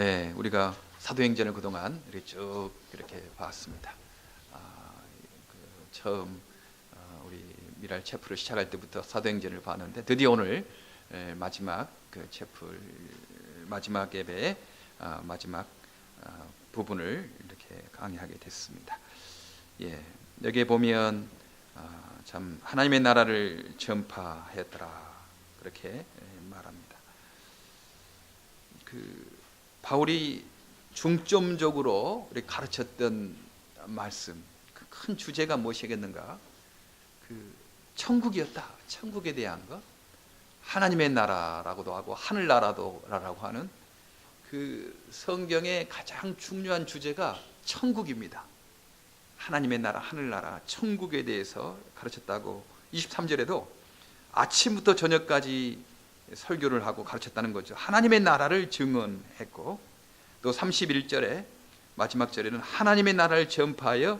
우리가 사도행전을 그동안 이렇게 쭉 이렇게 봤습니다. 처음 우리 미랄 채플을 시작할 때부터 사도행전을 봤는데 드디어 오늘 마지막 그 채플 마지막 예배의 마지막 부분을 이렇게 강의하게 됐습니다. 여기에 보면 참 하나님의 나라를 전파했더라 그렇게 말합니다. 바울이 중점적으로 가르쳤던 말씀, 그 큰 주제가 무엇이겠는가? 천국이었다. 천국에 대한 것, 하나님의 나라라고도 하고 하늘나라라고 하는 그 성경의 가장 중요한 주제가 천국입니다. 하나님의 나라, 하늘나라, 천국에 대해서 가르쳤다고 23절에도 아침부터 저녁까지 설교를 하고 가르쳤다는 거죠. 하나님의 나라를 증언했고, 또 31절에 마지막 절에는 하나님의 나라를 전파하여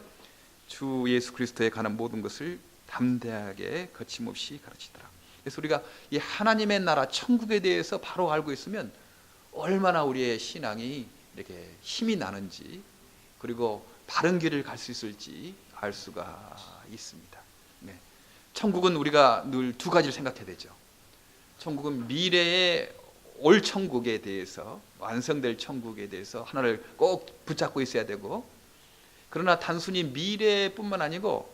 주 예수 그리스도에 관한 모든 것을 담대하게 거침없이 가르치더라. 그래서 우리가 이 하나님의 나라 천국에 대해서 바로 알고 있으면 얼마나 우리의 신앙이 이렇게 힘이 나는지, 그리고 바른 길을 갈 수 있을지 알 수가 있습니다. 천국은 우리가 늘 두 가지를 생각해야 되죠. 천국은 미래의 올 천국에 대해서, 완성될 천국에 대해서 하나를 꼭 붙잡고 있어야 되고, 그러나 단순히 미래뿐만 아니고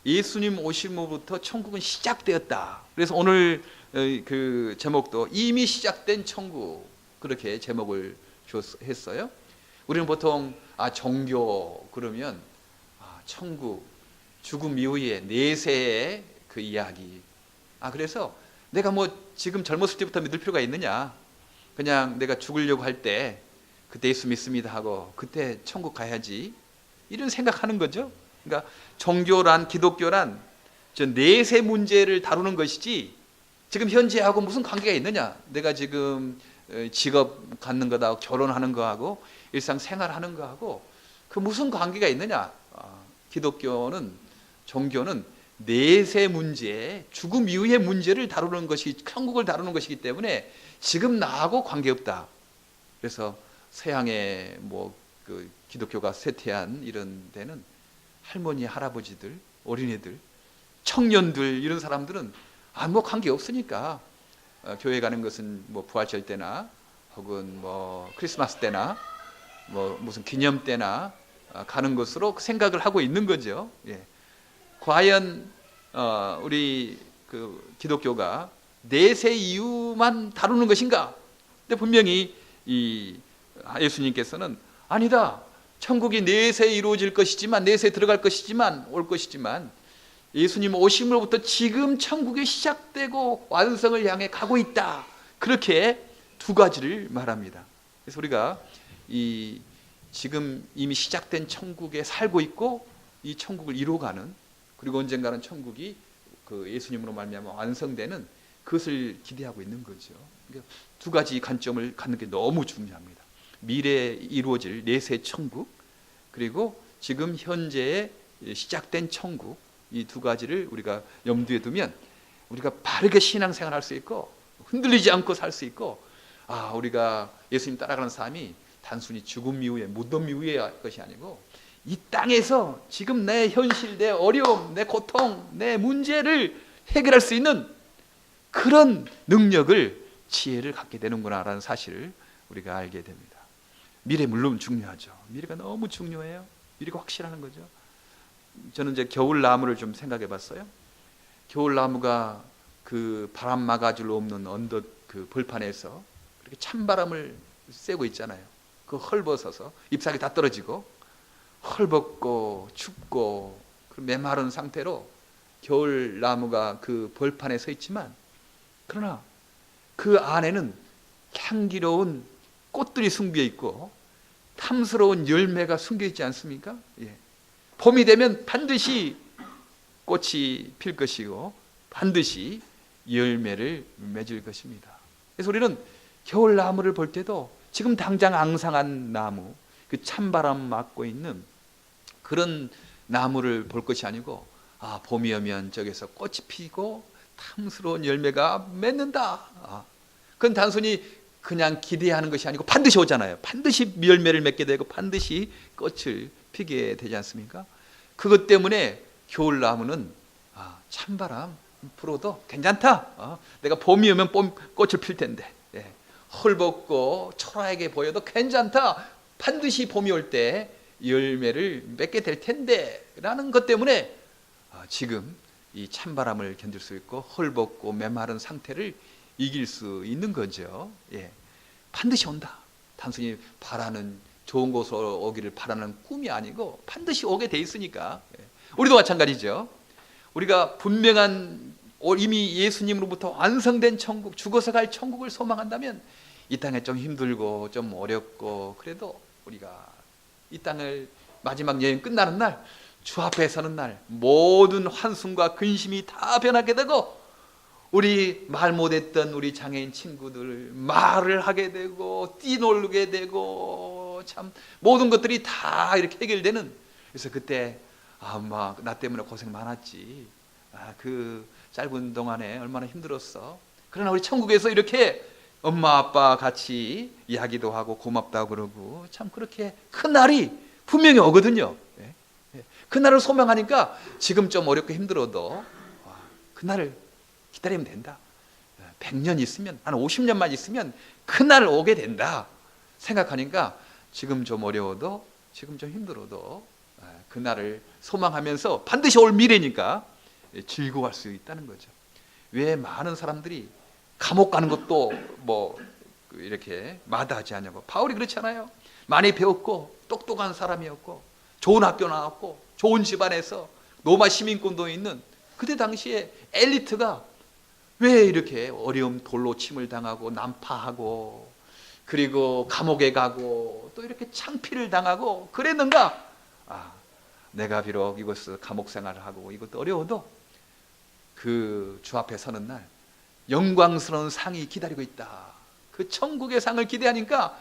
예수님 오심으로부터 천국은 시작되었다. 그래서 오늘 그 제목도 이미 시작된 천국, 그렇게 제목을 했어요. 우리는 보통 종교 그러면 천국, 죽음 이후에 내세의 그 이야기. 그래서 내가 지금 젊었을 때부터 믿을 필요가 있느냐? 그냥 내가 죽으려고 할 때 그때 예수 믿습니다 하고 그때 천국 가야지, 이런 생각하는 거죠. 그러니까 종교란, 기독교란 저 내세 문제를 다루는 것이지 지금 현재하고 무슨 관계가 있느냐? 내가 지금 직업 갖는 거하고 결혼하는 거하고 일상생활하는 거하고 그 무슨 관계가 있느냐? 기독교는, 종교는 내세 문제, 죽음 이후의 문제를 다루는 것이, 천국을 다루는 것이기 때문에 지금 나하고 관계없다. 그래서 서양의 그 기독교가 쇠퇴한 이런 데는 할머니, 할아버지들, 어린애들, 청년들, 이런 사람들은 관계 없으니까 교회 가는 것은 부활절 때나 혹은 크리스마스 때나 무슨 기념 때나 가는 것으로 생각을 하고 있는 거죠. 과연 우리 그 기독교가 내세 이유만 다루는 것인가? 근데 분명히 이 예수님께서는 아니다. 천국이 내세에 이루어질 것이지만, 내세에 들어갈 것이지만, 올 것이지만, 예수님 오심으로부터 지금 천국이 시작되고 완성을 향해 가고 있다. 그렇게 두 가지를 말합니다. 그래서 우리가 지금 이미 시작된 천국에 살고 있고, 이 천국을 이루어가는, 그리고 언젠가는 천국이 그 예수님으로 말미암아 완성되는 그것을 기대하고 있는 거죠. 그러니까 두 가지 관점을 갖는 게 너무 중요합니다. 미래에 이루어질 내세 천국, 그리고 지금 현재에 시작된 천국, 이 두 가지를 우리가 염두에 두면 우리가 바르게 신앙생활할 수 있고 흔들리지 않고 살 수 있고, 우리가 예수님 따라가는 삶이 단순히 죽음 이후에, 무덤 이후의 것이 아니고 이 땅에서 지금 내 현실, 내 어려움, 내 고통, 내 문제를 해결할 수 있는 그런 능력을, 지혜를 갖게 되는구나라는 사실을 우리가 알게 됩니다. 미래 물론 중요하죠. 미래가 너무 중요해요. 미래가 확실하는 거죠. 저는 이제 겨울나무를 좀 생각해 봤어요. 겨울나무가 그 바람 막아줄 없는 언덕 그 벌판에서 그렇게 찬바람을 쐬고 있잖아요. 그 헐벗어서 잎사귀 다 떨어지고 헐벗고 춥고 메마른 상태로 겨울나무가 그 벌판에 서 있지만, 그러나 그 안에는 향기로운 꽃들이 숨겨 있고 탐스러운 열매가 숨겨 있지 않습니까? 봄이 되면 반드시 꽃이 필 것이고 반드시 열매를 맺을 것입니다. 그래서 우리는 겨울나무를 볼 때도 지금 당장 앙상한 나무, 그 찬바람 맞고 있는 그런 나무를 볼 것이 아니고, 봄이 오면 저기서 꽃이 피고 탐스러운 열매가 맺는다. 그건 단순히 그냥 기대하는 것이 아니고 반드시 오잖아요. 반드시 열매를 맺게 되고 반드시 꽃을 피게 되지 않습니까? 그것 때문에 겨울나무는 찬바람 불어도 괜찮다. 내가 봄이 오면 꽃을 필 텐데, 헐벗고 초라하게 보여도 괜찮다. 반드시 봄이 올 때 열매를 맺게 될 텐데 라는 것 때문에 지금 이 찬바람을 견딜 수 있고 헐벗고 메마른 상태를 이길 수 있는 거죠. 반드시 온다. 단순히 바라는, 좋은 곳으로 오기를 바라는 꿈이 아니고 반드시 오게 돼 있으니까. 우리도 마찬가지죠. 우리가 분명한 이미 예수님으로부터 완성된 천국, 죽어서 갈 천국을 소망한다면 이 땅에 좀 힘들고 좀 어렵고 그래도 우리가 이 땅을 마지막 여행 끝나는 날, 주 앞에 서는 날 모든 환승과 근심이 다 변하게 되고 우리 말 못했던 우리 장애인 친구들 말을 하게 되고 뛰놀게 되고 참 모든 것들이 다 이렇게 해결되는. 그래서 그때 엄마 나 때문에 고생 많았지. 그 짧은 동안에 얼마나 힘들었어. 그러나 우리 천국에서 이렇게 엄마 아빠 같이 이야기도 하고 고맙다고 그러고 참 그렇게 큰 날이 분명히 오거든요. 그 날을 소망하니까 지금 좀 어렵고 힘들어도 그 날을 기다리면 된다. 100년 있으면, 한 50년만 있으면 그 날을 오게 된다 생각하니까 지금 좀 어려워도 지금 좀 힘들어도 그 날을 소망하면서 반드시 올 미래니까 즐거워할 수 있다는 거죠. 왜 많은 사람들이 감옥 가는 것도 뭐 이렇게 마다하지 않냐고. 바울이 그렇잖아요. 많이 배웠고 똑똑한 사람이었고 좋은 학교 나왔고 좋은 집안에서 로마 시민권도 있는 그때 당시에 엘리트가 왜 이렇게 어려움 돌로 침을 당하고 난파하고 그리고 감옥에 가고 또 이렇게 창피를 당하고 그랬는가? 내가 비록 이곳에서 감옥 생활을 하고 이것도 어려워도 그 주 앞에 서는 날 영광스러운 상이 기다리고 있다. 그 천국의 상을 기대하니까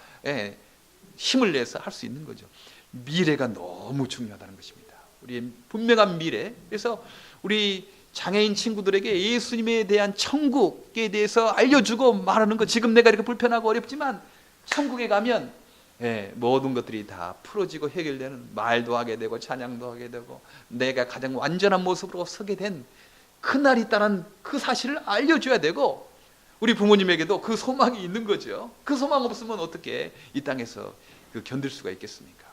힘을 내서 할 수 있는 거죠. 미래가 너무 중요하다는 것입니다. 우리의 분명한 미래. 그래서 우리 장애인 친구들에게 예수님에 대한 천국에 대해서 알려주고 말하는 것. 지금 내가 이렇게 불편하고 어렵지만 천국에 가면 모든 것들이 다 풀어지고 해결되는, 말도 하게 되고 찬양도 하게 되고 내가 가장 완전한 모습으로 서게 된 그날이 있다는 그 사실을 알려줘야 되고 우리 부모님에게도 그 소망이 있는 거죠. 그 소망 없으면 어떻게 이 땅에서 견딜 수가 있겠습니까?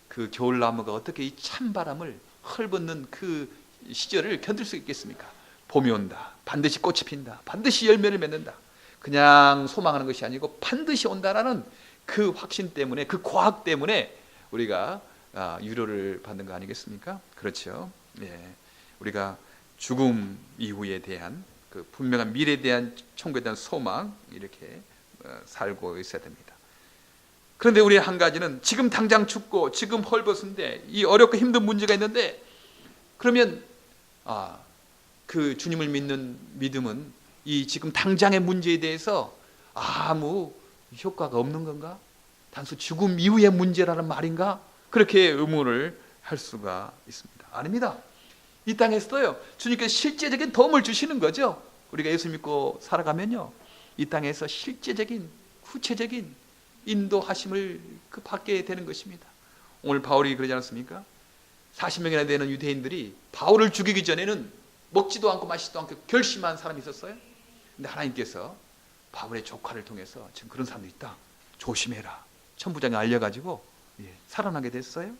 그 겨울나무가 어떻게 이 찬바람을 헐벗는 그 시절을 견딜 수 있겠습니까? 봄이 온다. 반드시 꽃이 핀다. 반드시 열매를 맺는다. 그냥 소망하는 것이 아니고 반드시 온다라는 그 확신 때문에, 그 과학 때문에 우리가 위로를 받는 거 아니겠습니까? 그렇죠. 우리가 죽음 이후에 대한 그 분명한 미래에 대한 천국에 대한 소망 이렇게 살고 있어야 됩니다. 그런데 우리 한 가지는 지금 당장 죽고 지금 헐벗은데 이 어렵고 힘든 문제가 있는데 그러면 그 주님을 믿는 믿음은 이 지금 당장의 문제에 대해서 아무 효과가 없는 건가? 단순 죽음 이후의 문제라는 말인가? 그렇게 의문을 할 수가 있습니다. 아닙니다. 이 땅에서도요 주님께서 실제적인 도움을 주시는 거죠. 우리가 예수 믿고 살아가면요 이 땅에서 실제적인 구체적인 인도하심을 받게 되는 것입니다. 오늘 바울이 그러지 않았습니까? 40명이나 되는 유대인들이 바울을 죽이기 전에는 먹지도 않고 마시지도 않고 결심한 사람이 있었어요. 근데 하나님께서 바울의 조카를 통해서 지금 그런 사람도 있다, 조심해라, 천부장에 알려가지고 살아나게 됐어요.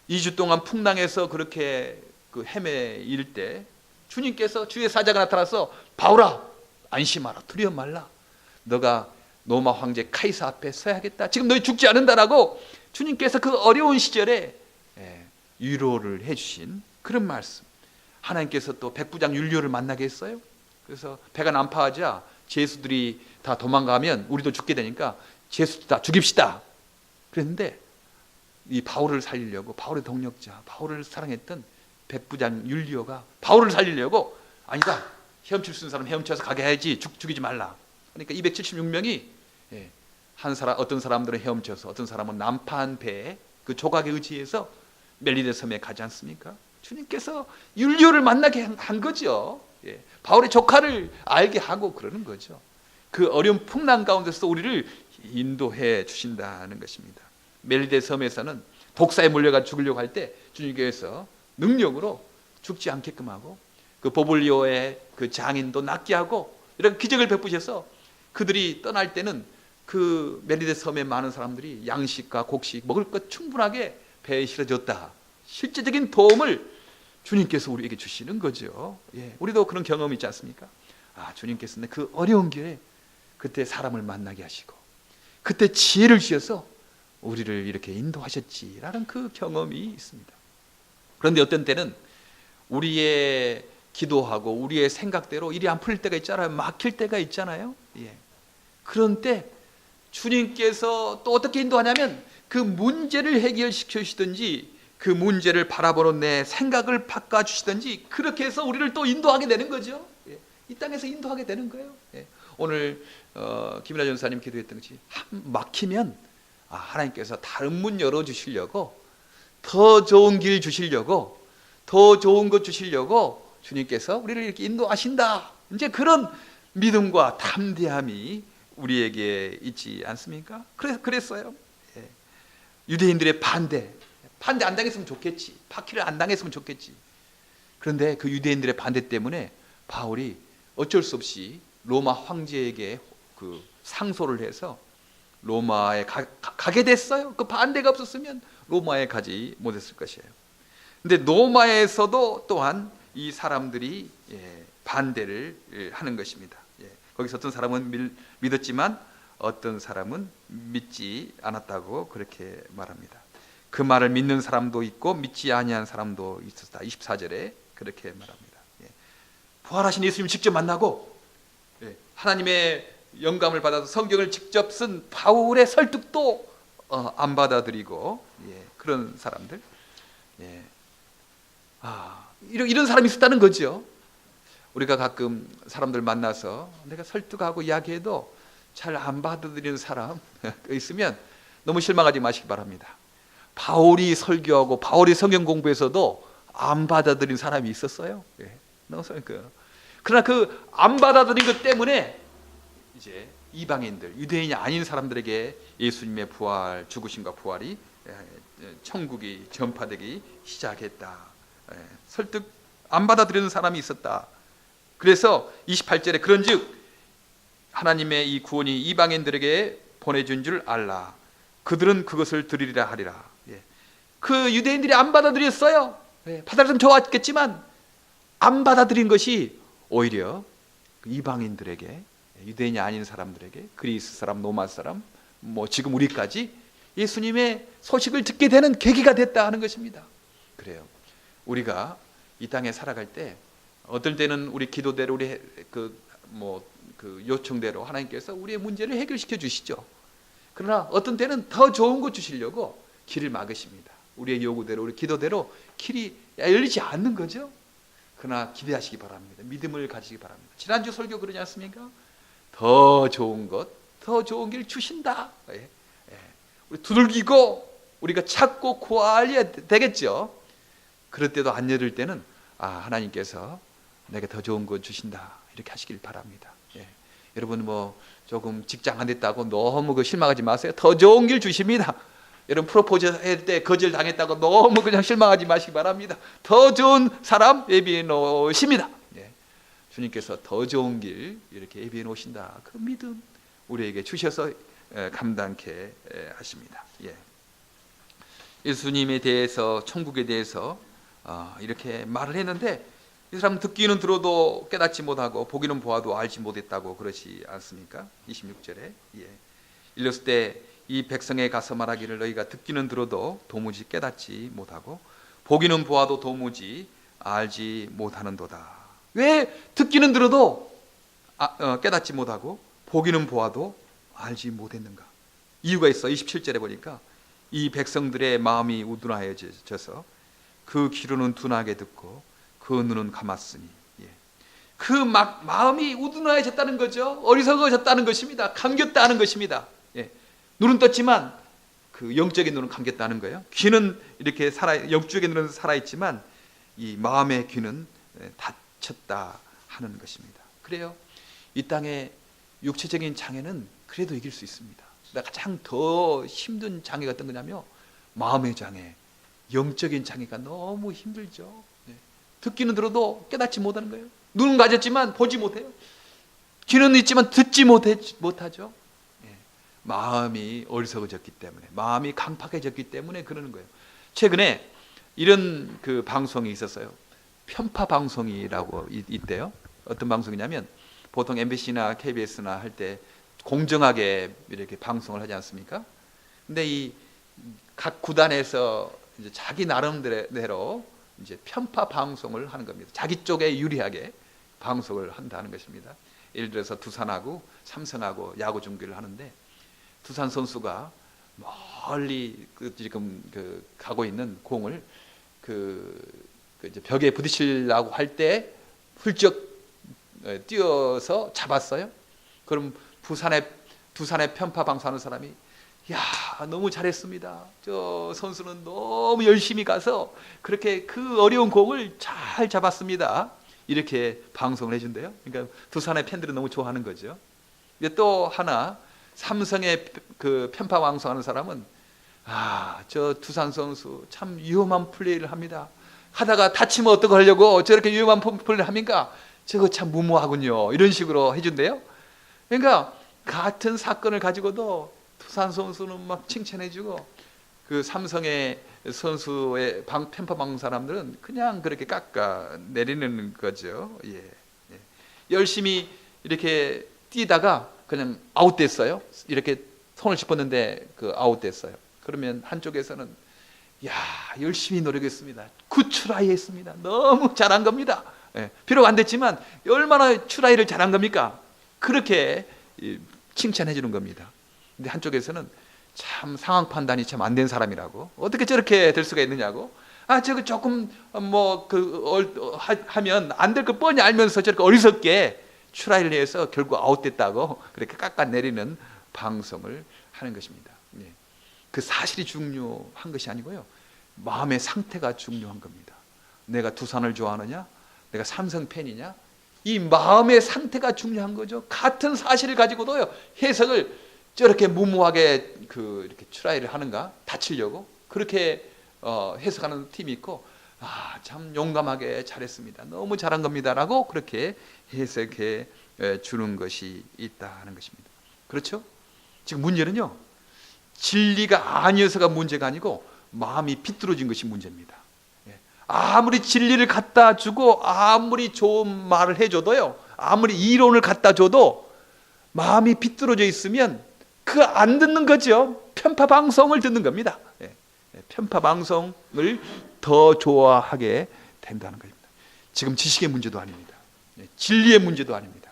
2주 동안 풍랑에서 그렇게 헤매일 때 주님께서 주의 사자가 나타나서 바울아 안심하라, 두려워 말라, 너가 로마 황제 카이사 앞에 서야겠다, 지금 너희 죽지 않는다라고 주님께서 그 어려운 시절에 위로를 해주신 그런 말씀. 하나님께서 또 백부장 율리오를 만나게 했어요. 그래서 배가 난파하자 제수들이 다 도망가면 우리도 죽게 되니까 제수들 다 죽입시다 그랬는데 이 바울을 살리려고, 바울의 동력자, 바울을 사랑했던 백부장 율리오가 바울을 살리려고 아니다, 헤엄칠 수 있는 사람 헤엄쳐서 가게 해야지, 죽이지 말라. 그러니까 276명이 어떤 사람들은 헤엄쳐서 어떤 사람은 난파한 배에 그 조각에 의지해서 멜리데 섬에 가지 않습니까? 주님께서 율리오를 만나게 한 거죠. 바울의 조카를 알게 하고 그러는 거죠. 그 어려운 풍랑 가운데서 우리를 인도해 주신다는 것입니다. 멜리데 섬에서는 독사에 몰려가 죽으려고 할 때 주님께서 능력으로 죽지 않게끔 하고, 그 보블리오의 그 장인도 낫게 하고 이런 기적을 베푸셔서 그들이 떠날 때는 그 멜리데 섬에 많은 사람들이 양식과 곡식 먹을 것 충분하게 배에 실어줬다. 실제적인 도움을 주님께서 우리에게 주시는 거죠. 예, 우리도 그런 경험이 있지 않습니까? 아, 주님께서는 그 어려운 길에 그때 사람을 만나게 하시고 그때 지혜를 주셔서 우리를 이렇게 인도하셨지라는 그 경험이 있습니다. 그런데 어떤 때는 우리의 기도하고 우리의 생각대로 일이 안 풀릴 때가 있잖아요. 막힐 때가 있잖아요. 예. 그런 때 주님께서 또 어떻게 인도하냐면 그 문제를 해결시켜 주시든지 그 문제를 바라보는 내 생각을 바꿔주시든지 그렇게 해서 우리를 또 인도하게 되는 거죠. 예. 이 땅에서 인도하게 되는 거예요. 예. 오늘 김이나 전사님 기도했던 것이 막히면 하나님께서 다른 문 열어주시려고, 더 좋은 길 주시려고, 더 좋은 것 주시려고 주님께서 우리를 이렇게 인도하신다. 이제 그런 믿음과 담대함이 우리에게 있지 않습니까? 그랬어요. 예. 유대인들의 반대 안 당했으면 좋겠지. 박해를 안 당했으면 좋겠지. 그런데 그 유대인들의 반대 때문에 바울이 어쩔 수 없이 로마 황제에게 그 상소를 해서 로마에 가게 됐어요. 그 반대가 없었으면 로마에 가지 못했을 것이에요. 근데 로마에서도 또한 이 사람들이 반대를 하는 것입니다. 거기서 어떤 사람은 믿었지만 어떤 사람은 믿지 않았다고 그렇게 말합니다. 그 말을 믿는 사람도 있고 믿지 아니한 사람도 있었다. 24절에 그렇게 말합니다. 부활하신 예수님을 직접 만나고 하나님의 영감을 받아서 성경을 직접 쓴 바울의 설득도 안 받아들이고 그런 사람들, 이런 사람이 있었다는 거죠. 우리가 가끔 사람들 만나서 내가 설득하고 이야기해도 잘 안 받아들이는 사람 있으면 너무 실망하지 마시기 바랍니다. 바울이 설교하고 바울이 성경 공부에서도 안 받아들인 사람이 있었어요. 그러나 그 안 받아들인 것 때문에 이제 이방인들, 유대인이 아닌 사람들에게 예수님의 부활, 죽으심과 부활이 천국이 전파되기 시작했다. 설득 안 받아들이는 사람이 있었다. 그래서 28절에 그런즉 하나님의 이 구원이 이방인들에게 보내준 줄 알라. 그들은 그것을 드리리라 하리라. 그 유대인들이 안 받아들였어요. 받아들였으면 좋았겠지만 안 받아들인 것이 오히려 이방인들에게, 유대인이 아닌 사람들에게, 그리스 사람, 로마 사람, 지금 우리까지 예수님의 소식을 듣게 되는 계기가 됐다 하는 것입니다. 그래요. 우리가 이 땅에 살아갈 때 어떨 때는 우리 기도대로 우리 그 요청대로 하나님께서 우리의 문제를 해결시켜 주시죠. 그러나 어떤 때는 더 좋은 것 주시려고 길을 막으십니다. 우리의 요구대로, 우리 기도대로 길이 열리지 않는 거죠. 그러나 기대하시기 바랍니다. 믿음을 가지시기 바랍니다. 지난주 설교 그러지 않습니까? 더 좋은 것, 더 좋은 길 주신다. 우리 두들기고 우리가 찾고 구해야 되겠죠. 그럴 때도 안 열릴 때는 하나님께서 내게 더 좋은 것 주신다, 이렇게 하시길 바랍니다. 여러분 조금 직장 안 됐다고 너무 실망하지 마세요. 더 좋은 길 주십니다. 여러분 프로포즈 할 때 거절 당했다고 너무 그냥 실망하지 마시기 바랍니다. 더 좋은 사람 예비해 놓으십니다. 주님께서 더 좋은 길 이렇게 예비해 놓으신다. 그 믿음 우리에게 주셔서 감당케 하십니다. 예수님에 대해서, 천국에 대해서 이렇게 말을 했는데 이 사람 듣기는 들어도 깨닫지 못하고 보기는 보아도 알지 못했다고 그러지 않습니까? 26절에 일렀을 때 이 백성에 가서 말하기를 너희가 듣기는 들어도 도무지 깨닫지 못하고 보기는 보아도 도무지 알지 못하는도다. 왜 듣기는 들어도 깨닫지 못하고 보기는 보아도 알지 못했는가? 이유가 있어. 27절에 보니까 이 백성들의 마음이 우둔하여져서 그 귀로는 둔하게 듣고 그 눈은 감았으니, 그 마음이 우둔하여졌다는 거죠. 어리석어졌다는 것입니다. 감겼다는 것입니다. 눈은 떴지만 그 영적인 눈은 감겼다는 거예요. 귀는 이렇게 영적인 눈은 살아있지만 이 마음의 귀는 닫혔다 하는 것입니다. 그래요. 이 땅에 육체적인 장애는 그래도 이길 수 있습니다. 가장 더 힘든 장애가 어떤 거냐면 마음의 장애, 영적인 장애가 너무 힘들죠. 듣기는 들어도 깨닫지 못하는 거예요. 눈은 가졌지만 보지 못해요. 귀는 있지만 듣지 못하죠. 마음이 어리석어졌기 때문에, 마음이 강팍해졌기 때문에 그러는 거예요. 최근에 이런 그 방송이 있었어요. 편파 방송이라고 있대요. 어떤 방송이냐면 보통 MBC나 KBS나 할 때 공정하게 이렇게 방송을 하지 않습니까? 근데 이 각 구단에서 이제 자기 나름대로 이제 편파 방송을 하는 겁니다. 자기 쪽에 유리하게 방송을 한다는 것입니다. 예를 들어서 두산하고 삼성하고 야구 중계를 하는데 두산 선수가 멀리 지금 가고 있는 공을 이제 벽에 부딪히려고 할 때 훌쩍 뛰어서 잡았어요. 그럼 두산의 편파 방송하는 사람이 야, 너무 잘했습니다. 저 선수는 너무 열심히 가서 그렇게 그 어려운 공을 잘 잡았습니다. 이렇게 방송을 해준대요. 그러니까 두산의 팬들은 너무 좋아하는 거죠. 또 하나 삼성의 그 편파 방송하는 사람은 저 두산 선수 참 위험한 플레이를 합니다. 하다가 다치면 어떡하려고 저렇게 위험한 플레이를 합니까? 저거 참 무모하군요. 이런 식으로 해준대요. 그러니까 같은 사건을 가지고도 두산 선수는 막 칭찬해주고 그 삼성의 선수의 편파 방송 사람들은 그냥 그렇게 깎아 내리는 거죠. 열심히 이렇게 뛰다가 그냥 아웃됐어요. 이렇게 손을 짚었는데 아웃됐어요. 그러면 한쪽에서는 야, 열심히 노력했습니다. 굿 트라이 했습니다. 너무 잘한 겁니다. 비록 안 됐지만 얼마나 트라이를 잘한 겁니까? 그렇게 칭찬해 주는 겁니다. 근데 한쪽에서는 참 상황 판단이 참 안 된 사람이라고, 어떻게 저렇게 될 수가 있느냐고, 저거 조금 하면 안 될 거 뻔히 알면서 저렇게 어리석게 트라이를 해서 결국 아웃됐다고 그렇게 깎아내리는 방송을 하는 것입니다. 그 사실이 중요한 것이 아니고요, 마음의 상태가 중요한 겁니다. 내가 두산을 좋아하느냐, 내가 삼성 팬이냐, 이 마음의 상태가 중요한 거죠. 같은 사실을 가지고도요, 해석을 저렇게 무모하게 이렇게 트라이를 하는가, 다치려고 그렇게 해석하는 팀이 있고, 참 용감하게 잘했습니다, 너무 잘한 겁니다라고 그렇게 해석해 주는 것이 있다는 것입니다. 그렇죠? 지금 문제는요, 진리가 아니어서가 문제가 아니고 마음이 비뚤어진 것이 문제입니다. 아무리 진리를 갖다 주고 아무리 좋은 말을 해줘도요, 아무리 이론을 갖다 줘도 마음이 비뚤어져 있으면 안 듣는 거죠. 편파 방송을 듣는 겁니다. 편파 방송을 더 좋아하게 된다는 겁니다. 지금 지식의 문제도 아닙니다. 진리의 문제도 아닙니다.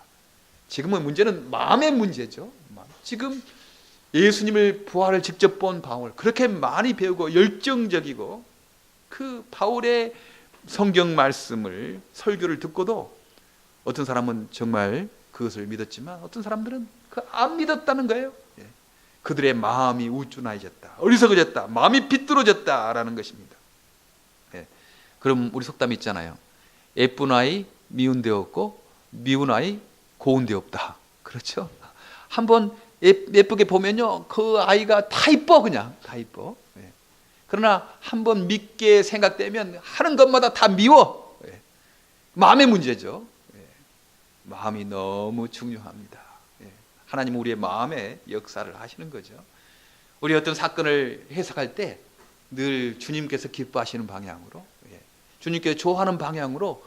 지금은 문제는 마음의 문제죠. 지금 예수님을 부활을 직접 본 바울, 그렇게 많이 배우고 열정적이고 그 바울의 성경 말씀을, 설교를 듣고도 어떤 사람은 정말 그것을 믿었지만 어떤 사람들은 안 믿었다는 거예요. 그들의 마음이 우쭐해졌다, 어리석어졌다, 마음이 비뚤어졌다라는 것입니다. 그럼 우리 속담 있잖아요. 예쁜 아이 미운 데 없고 미운 아이 고운 데 없다. 그렇죠? 한번 예쁘게 보면요, 그 아이가 다 이뻐, 그냥 다 이뻐. 그러나 한번 믿게 생각되면 하는 것마다 다 미워. 마음의 문제죠. 마음이 너무 중요합니다. 하나님은 우리의 마음에 역사를 하시는 거죠. 우리 어떤 사건을 해석할 때 늘 주님께서 기뻐하시는 방향으로, 주님께서 좋아하는 방향으로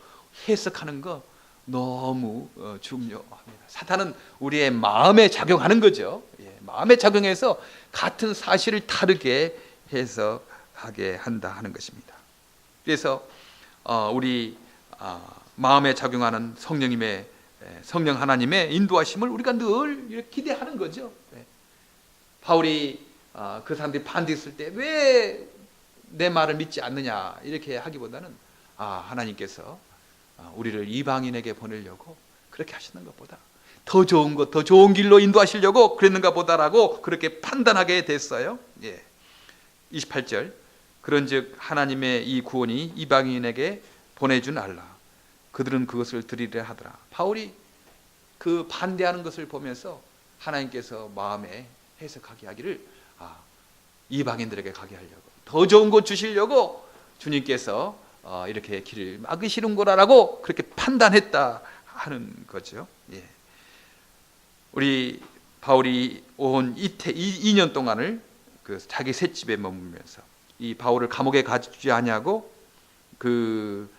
해석하는 거 너무 중요합니다. 사탄은 우리의 마음에 작용하는 거죠. 마음에 작용해서 같은 사실을 다르게 해석하게 한다 하는 것입니다. 그래서 우리 마음에 작용하는 성령 하나님의 인도하심을 우리가 늘 기대하는 거죠. 바울이 그 사람들이 반대했을 때 왜 내 말을 믿지 않느냐 이렇게 하기보다는 하나님께서 우리를 이방인에게 보내려고 그렇게 하시는 것보다 더 좋은 것, 더 좋은 길로 인도하시려고 그랬는가 보다라고 그렇게 판단하게 됐어요. 28절, 그런즉 하나님의 이 구원이 이방인에게 보내준 알라, 그들은 그것을 드리려 하더라. 바울이 그 반대하는 것을 보면서 하나님께서 마음에 해석하게 하기를 이방인들에게 가게 하려고, 더 좋은 곳 주시려고 주님께서 이렇게 길을 막으시는구나라고 그렇게 판단했다 하는 거죠. 예. 우리 바울이 온 2년 동안을 그 자기 셋집에 머물면서 이 바울을 감옥에 가두지 아니하고 그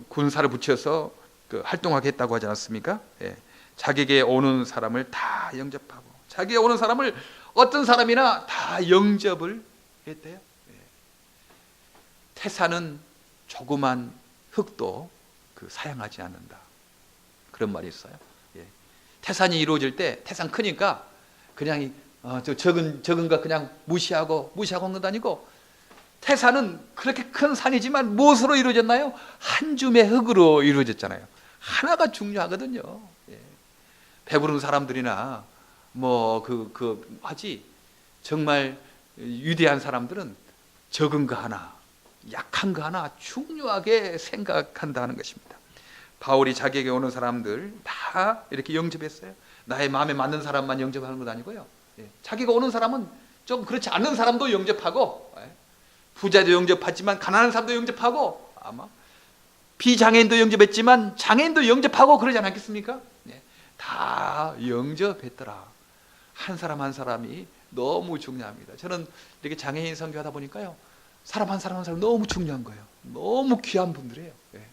군사를 붙여서 그 활동하게 했다고 하지 않았습니까? 예. 자기에게 오는 사람을 다 영접하고, 자기에게 오는 사람을 어떤 사람이나 다 영접을 했대요. 예. 태산은 조그만 흙도 그 사양하지 않는다, 그런 말이 있어요. 예. 태산이 이루어질 때, 태산 크니까 그냥 적은 거 그냥 무시하고 한 것도 아니고, 태산은 그렇게 큰 산이지만 무엇으로 이루어졌나요? 한 줌의 흙으로 이루어졌잖아요. 하나가 중요하거든요. 예. 배부른 사람들이나 하지, 정말 위대한 사람들은 적은 거 하나, 약한 거 하나 중요하게 생각한다는 것입니다. 바울이 자기에게 오는 사람들 다 이렇게 영접했어요. 나의 마음에 맞는 사람만 영접하는 것 아니고요. 예. 자기가 오는 사람은 좀 그렇지 않은 사람도 영접하고, 부자도 영접하지만 가난한 사람도 영접하고, 아마 비장애인도 영접했지만 장애인도 영접하고 그러지 않았겠습니까? 예. 다 영접했더라. 한 사람 한 사람이 너무 중요합니다. 저는 이렇게 장애인 선교하다 보니까요, 사람 한 사람 한 사람 너무 중요한 거예요. 너무 귀한 분들이에요. 예.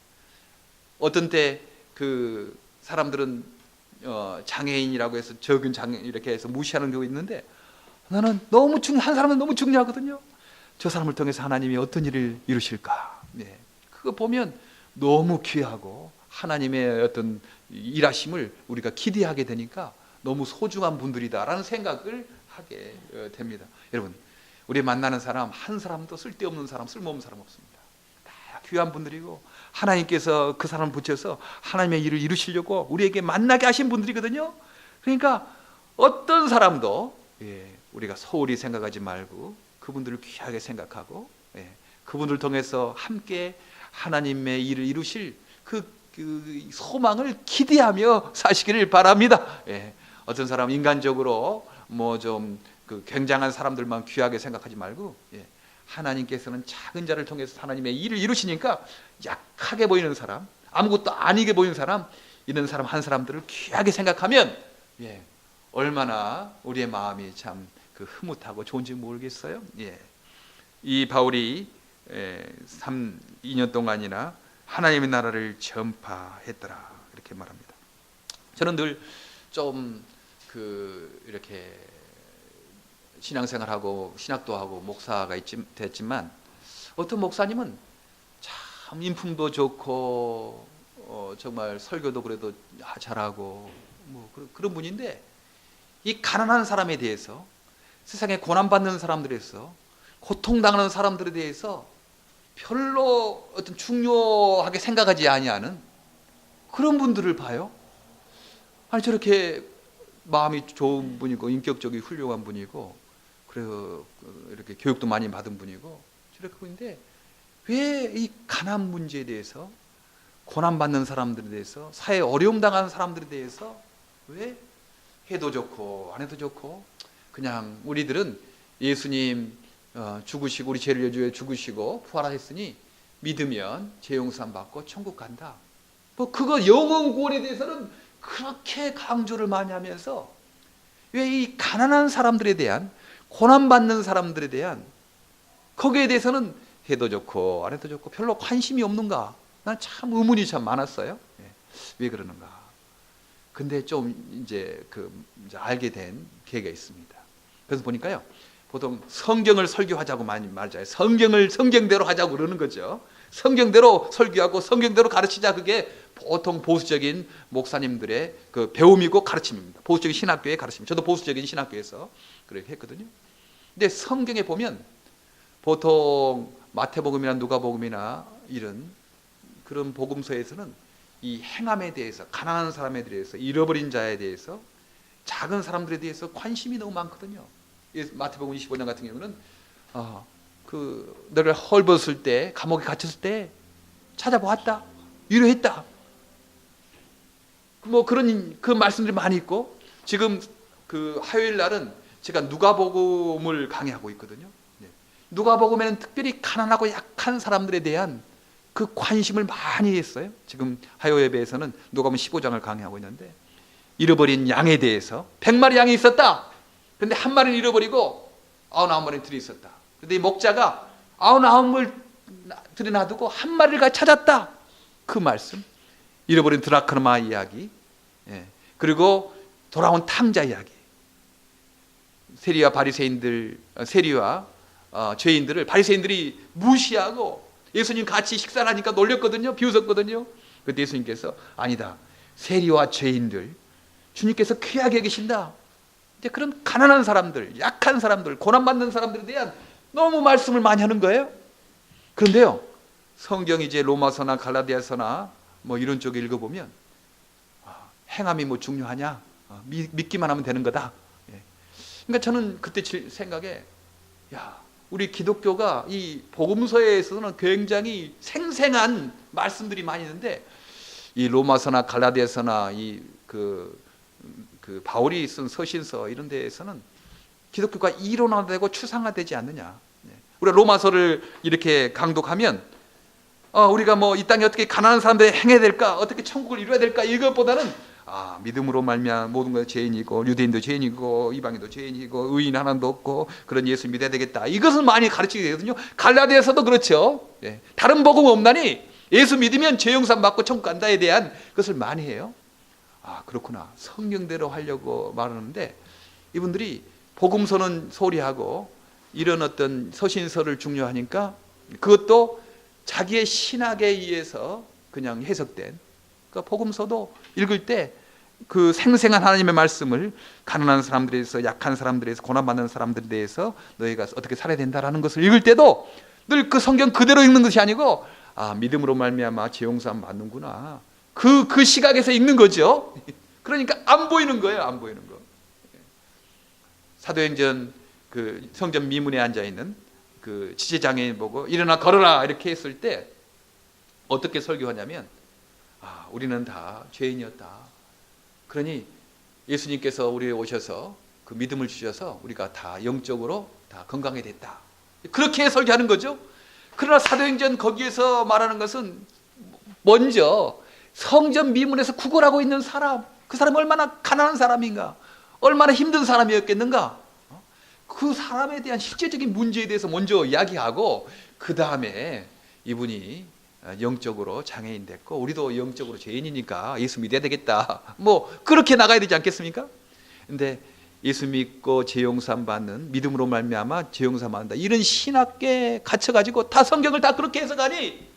어떤 때 그 사람들은 장애인이라고 해서 적은 장애인 이렇게 해서 무시하는 경우 있는데, 나는 한 사람은 너무 중요하거든요. 저 사람을 통해서 하나님이 어떤 일을 이루실까? 예. 그거 보면 너무 귀하고 하나님의 어떤 일하심을 우리가 기대하게 되니까 너무 소중한 분들이다라는 생각을 하게 됩니다. 여러분, 우리 만나는 사람 한 사람도 쓸데없는 사람, 쓸모없는 사람 없습니다. 다 귀한 분들이고 하나님께서 그 사람을 붙여서 하나님의 일을 이루시려고 우리에게 만나게 하신 분들이거든요. 그러니까 어떤 사람도 우리가 소홀히 생각하지 말고 그분들을 귀하게 생각하고, 그분들 통해서 함께 하나님의 일을 이루실 그 소망을 기대하며 사시기를 바랍니다. 어떤 사람 인간적으로 좀 그 굉장한 사람들만 귀하게 생각하지 말고, 하나님께서는 작은 자를 통해서 하나님의 일을 이루시니까 약하게 보이는 사람, 아무것도 아니게 보이는 사람, 이런 사람 한 사람들을 귀하게 생각하면 얼마나 우리의 마음이 참 그 흐뭇하고 좋은지 모르겠어요. 이 바울이 2년 동안이나 하나님의 나라를 전파했더라, 이렇게 말합니다. 저는 늘 좀 이렇게 신앙생활하고 신학도 하고 목사가 됐지만, 어떤 목사님은 참 인품도 좋고 정말 설교도 그래도 잘하고 그런 분인데, 이 가난한 사람에 대해서, 세상에 고난받는 사람들에서, 고통당하는 사람들에 대해서 별로 어떤 중요하게 생각하지 아니하는 그런 분들을 봐요. 아니, 저렇게 마음이 좋은 분이고 인격적이 훌륭한 분이고 그래서 이렇게 교육도 많이 받은 분이고 저렇게 분인데, 왜 이 가난 문제에 대해서, 고난받는 사람들에 대해서, 사회에 어려움 당하는 사람들에 대해서 왜 해도 좋고 안 해도 좋고, 그냥 우리들은 예수님 죽으시고 우리 죄를 위해 죽으시고 부활하셨으니 믿으면 죄 용서함 받고 천국 간다, 그거 영원 구원에 대해서는 그렇게 강조를 많이 하면서, 왜 이 가난한 사람들에 대한, 고난받는 사람들에 대한 거기에 대해서는 해도 좋고 안 해도 좋고 별로 관심이 없는가? 난 참 의문이 참 많았어요. 왜 그러는가? 근데 좀 이제 알게 된 계기가 있습니다. 그래서 보니까요, 보통 성경을 설교하자고 많이 말하잖아요. 성경대로 하자고 그러는 거죠. 성경대로 설교하고 성경대로 가르치자, 그게 보통 보수적인 목사님들의 그 배움이고 가르침입니다. 보수적인 신학교의 가르침. 저도 보수적인 신학교에서 그렇게 했거든요. 근데 성경에 보면 보통 마태복음이나 누가복음이나 이런 그런 복음서에서는 이 행함에 대해서, 가난한 사람에 대해서, 잃어버린 자에 대해서, 작은 사람들에 대해서 관심이 너무 많거든요. 마태복음 25장 같은 경우는 너를 헐벗을 때, 감옥에 갇혔을 때 찾아보았다, 위로했다. 뭐 그런 그 말씀들이 많이 있고, 지금 그 화요일 날은 제가 누가복음을 강의하고 있거든요. 누가복음에는 특별히 가난하고 약한 사람들에 대한 그 관심을 많이 했어요. 지금 화요 예배에서는 누가복음 15장을 강의하고 있는데, 잃어버린 양에 대해서 100마리 양이 있었다. 그런데 한 마리는 잃어버리고 99마리는 들이 있었다. 그런데 이 목자가 99을 들이 놔두고 한 마리를 찾았다. 그 말씀, 잃어버린 드라크마 이야기, 그리고 돌아온 탕자 이야기, 세리와 바리새인들, 세리와 죄인들을 바리새인들이 무시하고 예수님 같이 식사를 하니까 놀렸거든요. 비웃었거든요. 그때 예수님께서 아니다, 세리와 죄인들 주님께서 귀하게 여기신다. 이제 그런 가난한 사람들, 약한 사람들, 고난받는 사람들에 대한 너무 말씀을 많이 하는 거예요. 그런데요, 성경 이제 로마서나 갈라디아서나 뭐 이런 쪽에 읽어보면 행함이 뭐 중요하냐, 믿기만 하면 되는 거다. 그러니까 저는 그때 생각에, 야, 우리 기독교가 이 복음서에서는 굉장히 생생한 말씀들이 많이 있는데, 이 로마서나 갈라디아서나 그 바울이 쓴 서신서 이런 데에서는 기독교가 이론화되고 추상화되지 않느냐. 우리가 로마서를 이렇게 강독하면 우리가 뭐 이 땅에 어떻게 가난한 사람들이 행해야 될까, 어떻게 천국을 이루어야 될까, 이것보다는 믿음으로 말미암아 모든 것 죄인이고, 유대인도 죄인이고 이방인도 죄인이고 의인 하나도 없고, 그런 예수 믿어야 되겠다, 이것을 많이 가르치게 되거든요. 갈라디아서도 그렇죠. 다른 복음 없나니 예수 믿으면 죄 용서 받고 천국 간다에 대한 것을 많이 해요. 그렇구나, 성경대로 하려고 말하는데, 이분들이 복음서는 소리하고 이런 어떤 서신서를 중요하니까 그것도 자기의 신학에 의해서 그냥 해석된, 그러니까 복음서도 읽을 때 그 생생한 하나님의 말씀을 가난한 사람들에 대해서, 약한 사람들에 대해서, 고난받는 사람들에 대해서 너희가 어떻게 살아야 된다라는 것을 읽을 때도 늘 그 성경 그대로 읽는 것이 아니고, 믿음으로 말미암아 죄 용서함 받는구나, 그 시각에서 읽는 거죠. 그러니까 안 보이는 거예요. 안 보이는 거. 사도행전 그 성전 미문에 앉아 있는 그 지체장애인 보고 일어나 걸어라 이렇게 했을 때 어떻게 설교하냐면, 우리는 다 죄인이었다. 그러니 예수님께서 우리에 오셔서 그 믿음을 주셔서 우리가 다 영적으로 다 건강해 됐다. 그렇게 설교하는 거죠. 그러나 사도행전 거기에서 말하는 것은 먼저 성전 미문에서 구걸하고 있는 사람, 그 사람이 얼마나 가난한 사람인가, 얼마나 힘든 사람이었겠는가, 그 사람에 대한 실제적인 문제에 대해서 먼저 이야기하고, 그 다음에 이분이 영적으로 장애인 됐고 우리도 영적으로 죄인이니까 예수 믿어야 되겠다, 뭐 그렇게 나가야 되지 않겠습니까? 근데 예수 믿고 죄 용서함 받는, 믿음으로 말미암아 죄 용서함 받는다, 이런 신학계에 갇혀가지고 다 성경을 다 그렇게 해석하니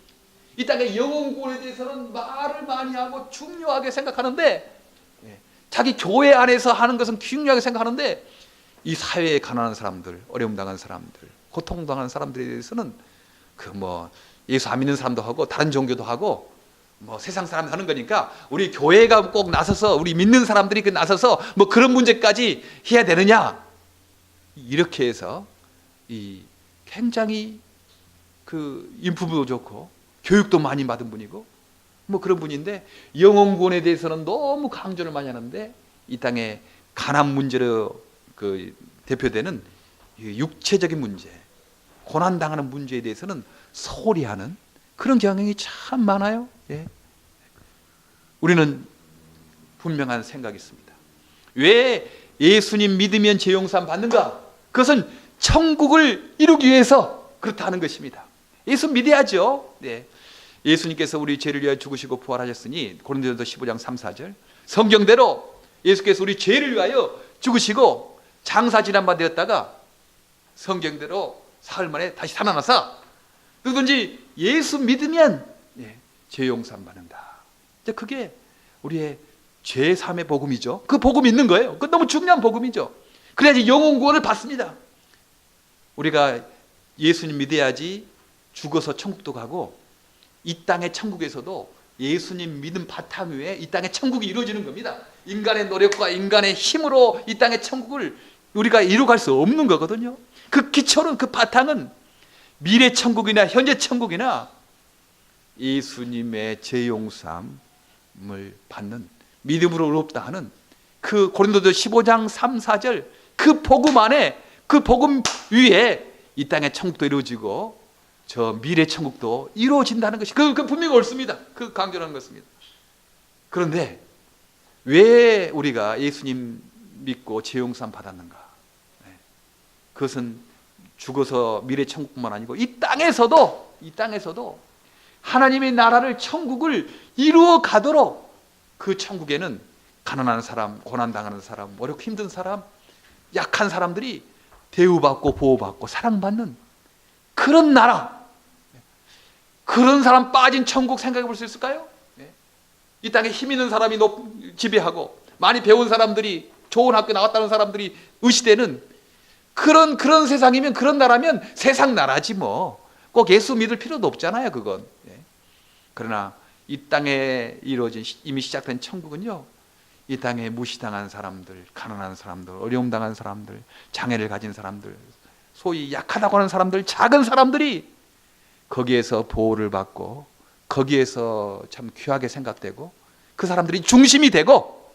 이 땅의 영혼 구원에 대해서는 말을 많이 하고 중요하게 생각하는데, 자기 교회 안에서 하는 것은 중요하게 생각하는데, 이 사회에 가난한 사람들, 어려움 당한 사람들, 고통 당한 사람들에 대해서는 그 뭐 예수 안 믿는 사람도 하고 다른 종교도 하고 뭐 세상 사람들 하는 거니까 우리 교회가 꼭 나서서, 우리 믿는 사람들이 그 나서서 뭐 그런 문제까지 해야 되느냐, 이렇게 해서 이 굉장히 그 인품도 좋고 교육도 많이 받은 분이고 뭐 그런 분인데, 영혼 구원에 대해서는 너무 강조를 많이 하는데, 이 땅에 가난 문제로 그 대표되는 육체적인 문제, 고난 당하는 문제에 대해서는 소리하는 그런 경향이 참 많아요. 우리는 분명한 생각이 있습니다. 왜 예수님 믿으면 죄 용서함 받는가? 그것은 천국을 이루기 위해서 그렇다는 것입니다. 예수 믿어야죠. 예수님께서 우리 죄를 위하여 죽으시고 부활하셨으니, 고린도전서 15장 3, 4절, 성경대로 예수께서 우리 죄를 위하여 죽으시고 장사 지난바 되었다가 성경대로 사흘 만에 다시 살아나서 누구든지 예수 믿으면 죄 용서함 받는다. 그게 우리의 죄 사함의 복음이죠. 그 복음이 있는 거예요. 그 너무 중요한 복음이죠. 그래야지 영혼 구원을 받습니다. 우리가 예수님 믿어야지 죽어서 천국도 가고, 이 땅의 천국에서도 예수님 믿음 바탕 위에 이 땅의 천국이 이루어지는 겁니다. 인간의 노력과 인간의 힘으로 이 땅의 천국을 우리가 이루어갈 수 없는 거거든요. 그 기초는, 그 바탕은 미래 천국이나 현재 천국이나 예수님의 죄 용서함을 받는 믿음으로 의롭다 하는 그 고린도서 15장 3, 4절 그 복음 안에, 그 복음 위에 이 땅의 천국도 이루어지고 저 미래 천국도 이루어진다는 것이 그 분명히 옳습니다. 그 강조하는 것입니다. 그런데 왜 우리가 예수님 믿고 죄 용서함 받았는가? 그것은 죽어서 미래 천국뿐만 아니고 이 땅에서도 하나님의 나라를, 천국을 이루어 가도록 그 천국에는 가난한 사람, 고난당하는 사람, 어렵고 힘든 사람, 약한 사람들이 대우받고 보호받고 사랑받는 그런 나라, 그런 사람 빠진 천국 생각해 볼 수 있을까요? 이 땅에 힘 있는 사람이 지배하고 많이 배운 사람들이, 좋은 학교 나왔다는 사람들이 의시되는 그런 세상이면, 그런 나라면 세상 나라지 뭐. 꼭 예수 믿을 필요도 없잖아요, 그건. 그러나 이 땅에 이루어진 이미 시작된 천국은요, 이 땅에 무시당한 사람들, 가난한 사람들, 어려움 당한 사람들, 장애를 가진 사람들, 소위 약하다고 하는 사람들, 작은 사람들이 거기에서 보호를 받고 거기에서 참 귀하게 생각되고 그 사람들이 중심이 되고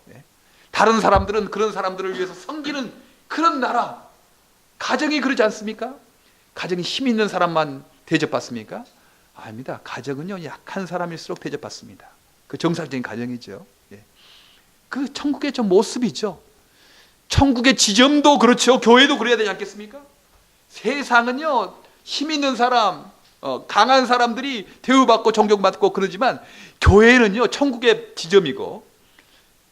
다른 사람들은 그런 사람들을 위해서 섬기는 그런 나라. 가정이 그러지 않습니까? 가정이 힘 있는 사람만 대접받습니까? 아닙니다. 가정은요, 약한 사람일수록 대접받습니다. 그 정상적인 가정이죠. 그 천국의 좀 모습이죠. 천국의 지점도 그렇죠. 교회도 그래야 되지 않겠습니까? 세상은요, 힘 있는 사람, 강한 사람들이 대우받고 존경받고 그러지만 교회는요, 천국의 지점이고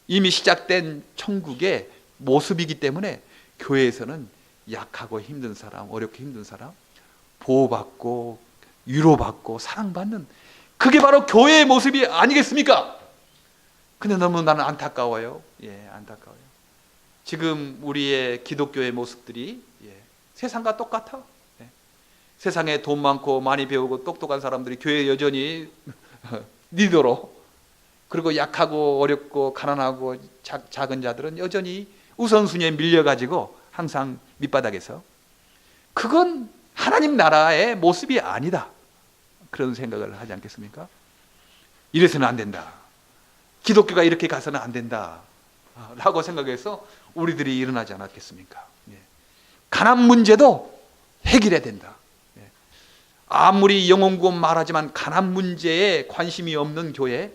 이미 시작된 천국의 모습이기 때문에 교회에서는 약하고 힘든 사람, 어렵고 힘든 사람 보호받고 위로받고 사랑받는, 그게 바로 교회의 모습이 아니겠습니까? 근데 너무 나는 안타까워요. 안타까워요. 지금 우리의 기독교의 모습들이 세상과 똑같아. 세상에 돈 많고 많이 배우고 똑똑한 사람들이 교회에 여전히 리더로, 그리고 약하고 어렵고 가난하고 작은 자들은 여전히 우선순위에 밀려가지고 항상 밑바닥에서, 그건 하나님 나라의 모습이 아니다, 그런 생각을 하지 않겠습니까? 이래서는 안 된다, 기독교가 이렇게 가서는 안 된다 라고 생각해서 우리들이 일어나지 않았겠습니까? 가난 문제도 해결해야 된다. 아무리 영혼구원 말하지만 가난 문제에 관심이 없는 교회,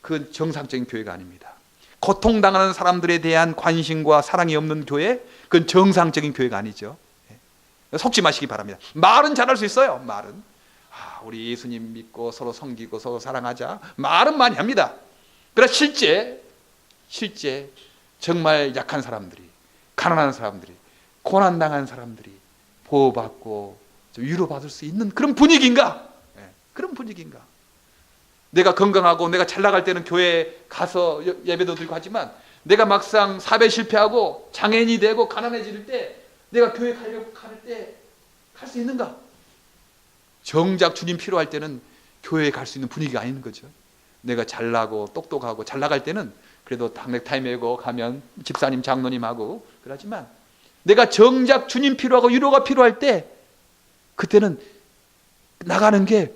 그 정상적인 교회가 아닙니다. 고통당하는 사람들에 대한 관심과 사랑이 없는 교회, 그건 정상적인 교회가 아니죠. 속지 마시기 바랍니다. 말은 잘할 수 있어요. 말은 우리 예수님 믿고 서로 섬기고 서로 사랑하자, 말은 많이 합니다. 그러나 실제 정말 약한 사람들이, 가난한 사람들이, 고난당한 사람들이 보호받고 위로받을 수 있는 그런 분위기인가? 그런 분위기인가? 내가 건강하고 내가 잘 나갈 때는 교회에 가서 예배도 드리고 하지만 내가 막상 사배 실패하고 장애인이 되고 가난해질 때 내가 교회 가려고 갈 때 갈 수 있는가? 정작 주님 필요할 때는 교회에 갈 수 있는 분위기가 아닌 거죠. 내가 잘나고 똑똑하고 잘 나갈 때는 그래도 넥타이 메고 가면 집사님 장로님하고 그러지만 내가 정작 주님 필요하고 위로가 필요할 때 그때는 나가는 게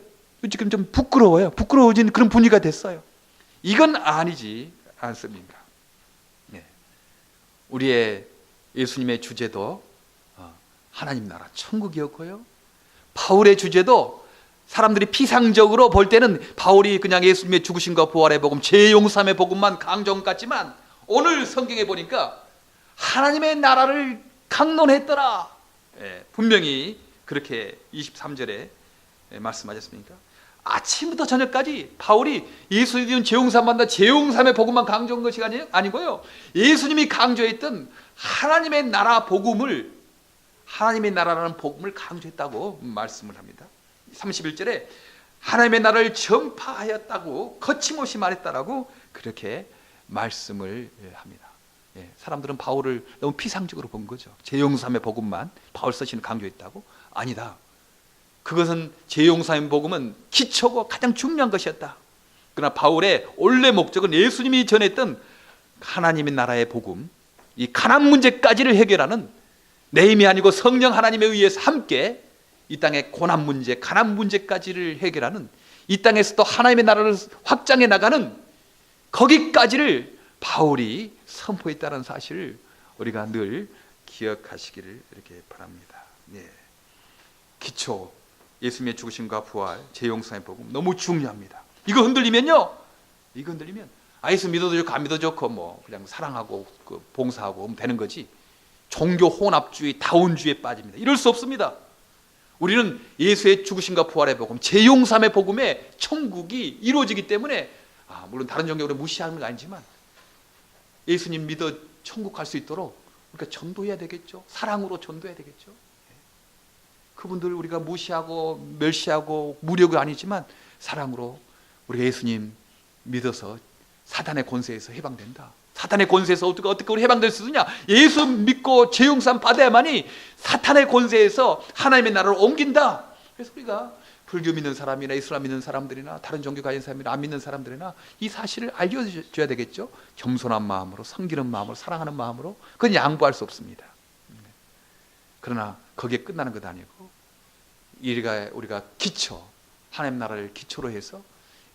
지금 좀 부끄러워요. 부끄러워진 그런 분위기가 됐어요. 이건 아니지 않습니까? 우리의 예수님의 주제도 하나님 나라 천국이었고요, 바울의 주제도 사람들이 피상적으로 볼 때는 바울이 그냥 예수님의 죽으심과 부활의 복음, 죄 용서함의 복음만 강조한 것 같지만 오늘 성경에 보니까 하나님의 나라를 강론했더라. 분명히 그렇게 23절에 말씀하셨습니까? 아침부터 저녁까지 바울이 예수님 죄 용서함 받는다, 죄 용서함의 복음만 강조한 것이 아니고요, 예수님이 강조했던 하나님의 나라 복음을, 하나님의 나라라는 복음을 강조했다고 말씀을 합니다. 31절에 하나님의 나라를 전파하였다고 거침없이 말했다라고 그렇게 말씀을 합니다. 사람들은 바울을 너무 피상적으로 본 거죠. 죄 용서함의 복음만 바울 서신을 강조했다고? 아니다. 그것은 죄 용서함의 복음은 기초고 가장 중요한 것이었다. 그러나 바울의 원래 목적은 예수님이 전했던 하나님의 나라의 복음, 이 가난 문제까지를 해결하는, 내 힘이 아니고 성령 하나님에 의해서 함께 이 땅의 고난 문제, 가난 문제까지를 해결하는, 이 땅에서도 하나님의 나라를 확장해 나가는 거기까지를 바울이 선포했다는 사실을 우리가 늘 기억하시기를 이렇게 바랍니다. 예. 기초, 예수님의 죽으심과 부활, 재용상의 복음 너무 중요합니다. 이거 흔들리면요, 이거 흔들리면 예수 믿어도 좋고 안 믿어도 좋고 뭐 그냥 사랑하고 봉사하고 하면 되는 거지, 종교 혼합주의, 다운주의에 빠집니다. 이럴 수 없습니다. 우리는 예수의 죽으심과 부활의 복음, 재용삼의 복음에 천국이 이루어지기 때문에, 물론 다른 종교를 무시하는 건 아니지만 예수님 믿어 천국 갈 수 있도록 우리가 전도해야 되겠죠. 사랑으로 전도해야 되겠죠. 그분들 우리가 무시하고 멸시하고 무력이 아니지만 사랑으로 우리가 예수님 믿어서 사탄의 권세에서 해방된다. 사탄의 권세에서 어떻게 우리 해방될 수 있느냐? 예수 믿고 재용산 받아야만이 사탄의 권세에서 하나님의 나라로 옮긴다. 그래서 우리가 불교 믿는 사람이나 이슬람 믿는 사람들이나 다른 종교 가진 사람이나 안 믿는 사람들이나 이 사실을 알려줘야 되겠죠. 겸손한 마음으로, 섬기는 마음으로, 사랑하는 마음으로. 그건 양보할 수 없습니다. 그러나 거기에 끝나는 것 아니고 우리가 기초, 하나님 나라를 기초로 해서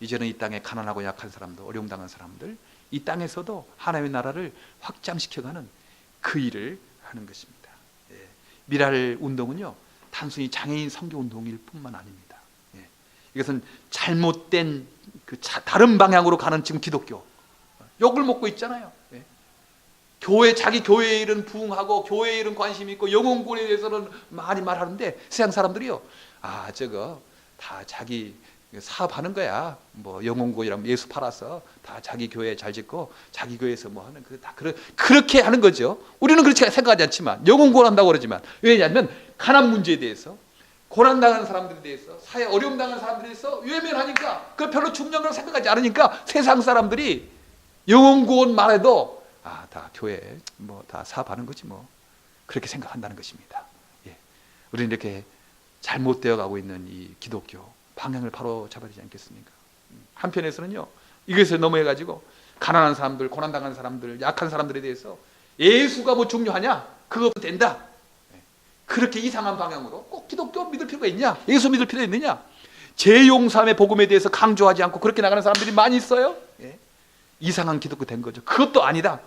이제는 이 땅에 가난하고 약한 사람들, 어려움 당한 사람들, 이 땅에서도 하나님의 나라를 확장시켜가는 그 일을 하는 것입니다. 예. 미랄 운동은요, 단순히 장애인 선교 운동일 뿐만 아닙니다. 예. 이것은 잘못된 다른 방향으로 가는 지금 기독교, 욕을 먹고 있잖아요. 예. 자기 교회 일은 부흥하고 교회 일은 관심 있고 영혼구원에 대해서는 많이 말하는데 세상 사람들이요, 저거 다 자기 사업하는 거야. 뭐 영혼구원이라면 예수 팔아서 다 자기 교회 잘 짓고 자기 교회에서 뭐 하는 그렇게 하는 거죠. 우리는 그렇게 생각하지 않지만, 영혼구원 한다고 그러지만, 왜냐하면 가난 문제에 대해서, 고난당하는 사람들에 대해서, 사회 어려움 당하는 사람들에 대해서 외면하니까, 그 별로 중요한 생각하지 않으니까 세상 사람들이 영혼구원 말해도 다 교회 뭐 다 사업하는 거지 뭐, 그렇게 생각한다는 것입니다. 예. 우리는 이렇게 잘못되어 가고 있는 이 기독교 방향을 바로 잡아야 되지 않겠습니까? 한편에서는요, 이것을 넘어해가지고 가난한 사람들, 고난당한 사람들, 약한 사람들에 대해서 예수가 뭐 중요하냐? 그것도 된다. 그렇게 이상한 방향으로 꼭 기독교 믿을 필요가 있냐? 예수 믿을 필요가 있느냐? 재용삼의 복음에 대해서 강조하지 않고 그렇게 나가는 사람들이 많이 있어요. 예. 이상한 기독교 된 거죠. 그것도 아니다.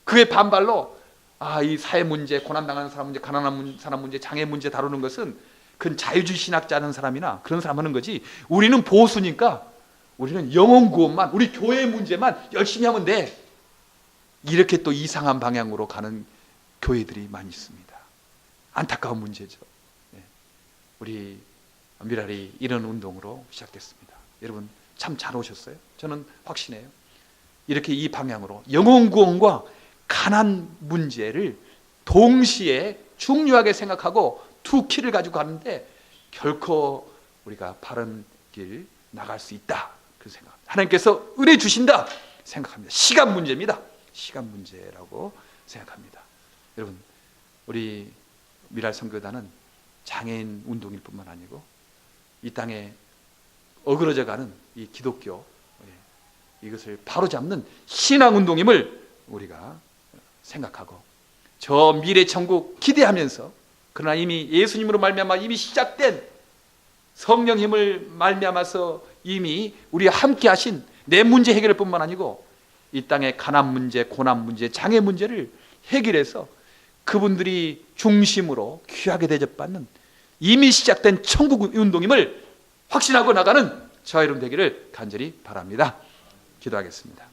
그에 반발로 이 사회 문제, 고난당하는 사람 문제, 가난한 사람 문제, 장애 문제 다루는 것은 그건 자유주의 신학자 하는 사람이나 그런 사람 하는 거지, 우리는 보수니까 우리는 영혼 구원만, 우리 교회 문제만 열심히 하면 돼. 이렇게 또 이상한 방향으로 가는 교회들이 많이 있습니다. 안타까운 문제죠. 우리 미랄이 이런 운동으로 시작됐습니다. 여러분 참 잘 오셨어요. 저는 확신해요. 이렇게 이 방향으로 영혼 구원과 가난 문제를 동시에 중요하게 생각하고 두 키를 가지고 가는데 결코 우리가 바른 길 나갈 수 있다, 그 생각합니다. 하나님께서 은혜 주신다 생각합니다. 시간 문제입니다. 시간 문제라고 생각합니다. 여러분, 우리 미랄 선교단은 장애인 운동일 뿐만 아니고 이 땅에 어그러져가는 이 기독교, 이것을 바로잡는 신앙운동임을 우리가 생각하고 저 미래 천국 기대하면서, 그러나 이미 예수님으로 말미암아 이미 시작된 성령 힘을 말미암아서 이미 우리와 함께 하신 내 문제 해결일 뿐만 아니고 이 땅의 가난 문제, 고난 문제, 장애 문제를 해결해서 그분들이 중심으로 귀하게 대접받는 이미 시작된 천국 운동임을 확신하고 나가는 저와 여러분 되기를 간절히 바랍니다. 기도하겠습니다.